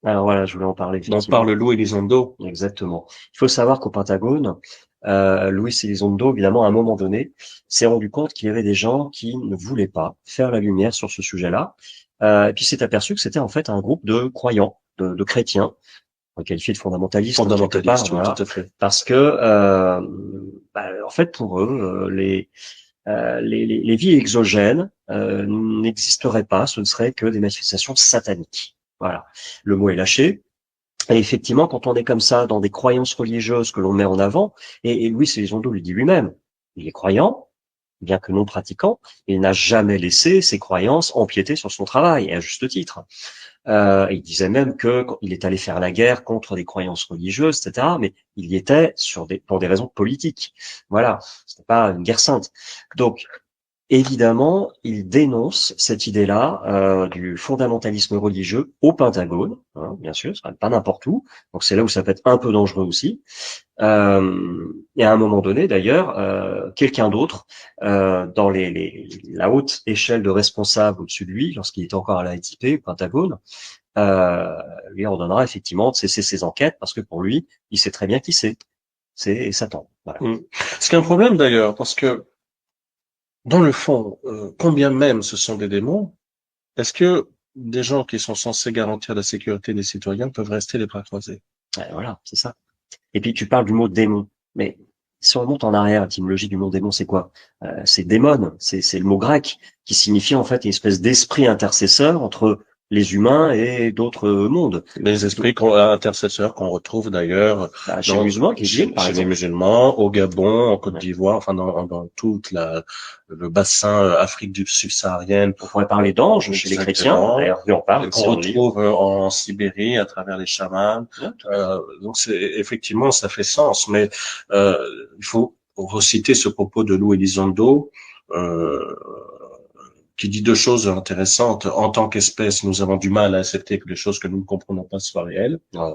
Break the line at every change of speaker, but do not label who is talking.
Alors voilà, je voulais en parler
dont
effectivement.
parle Lou Elizondo.
Exactement. Il faut savoir qu'au Pentagone, Luis Elizondo, évidemment, à un moment donné, s'est rendu compte qu'il y avait des gens qui ne voulaient pas faire la lumière sur ce sujet-là. Et puis s'est aperçu que c'était en fait un groupe de croyants, de chrétiens, qualifiés de fondamentalistes quelque part,
Fondamentaliste, oui, tout
voilà,
à fait.
parce que en fait pour eux, les vies exogènes n'existeraient pas, ce ne serait que des manifestations sataniques. Voilà, le mot est lâché. Et effectivement, quand on est comme ça dans des croyances religieuses que l'on met en avant, et Louis Elizondo le dit lui-même, il est croyant, bien que non pratiquant, il n'a jamais laissé ses croyances empiéter sur son travail, et à juste titre. Il disait même que quand il est allé faire la guerre contre des croyances religieuses, etc., mais il y était pour des raisons politiques. Voilà, ce n'est pas une guerre sainte. Donc, évidemment, il dénonce cette idée-là du fondamentalisme religieux au Pentagone, hein, bien sûr, ce sera pas n'importe où. Donc c'est là où ça peut être un peu dangereux aussi. Et à un moment donné, d'ailleurs, quelqu'un d'autre dans la haute échelle de responsables au-dessus de lui, lorsqu'il était encore à la l'ATP, au Pentagone, euh, lui ordonnera effectivement de cesser ses enquêtes parce que pour lui, il sait très bien qui c'est Satan. Voilà.
Mm. Ce qui est un problème d'ailleurs, parce que dans le fond, combien même ce sont des démons, est-ce que des gens qui sont censés garantir la sécurité des citoyens peuvent rester les bras croisés?
Voilà, c'est ça. Et puis tu parles du mot démon, mais si on remonte en arrière, l'étymologie du mot démon, c'est quoi? C'est démon, c'est le mot grec qui signifie en fait une espèce d'esprit intercesseur entre les humains et d'autres mondes.
Les esprits intercesseurs qu'on retrouve d'ailleurs
Chez les musulmans, qui est l'île, par
chez les
exemple.
musulmans, au Gabon, en Côte
Ouais.
d'Ivoire, enfin dans toute le bassin Afrique subsaharienne.
On pourrait parler d'anges chez les chrétiens,
Exactement.
d'ailleurs, lui en parle
Et qu'on
aussi dans le livre.
retrouve en Sibérie à travers les chamans.
Ouais.
Donc c'est effectivement ça fait sens, mais il faut reciter ce propos de Lou Elizondo. Euh, qui dit deux choses intéressantes. En tant qu'espèce, nous avons du mal à accepter que les choses que nous ne comprenons pas soient réelles.
Ouais.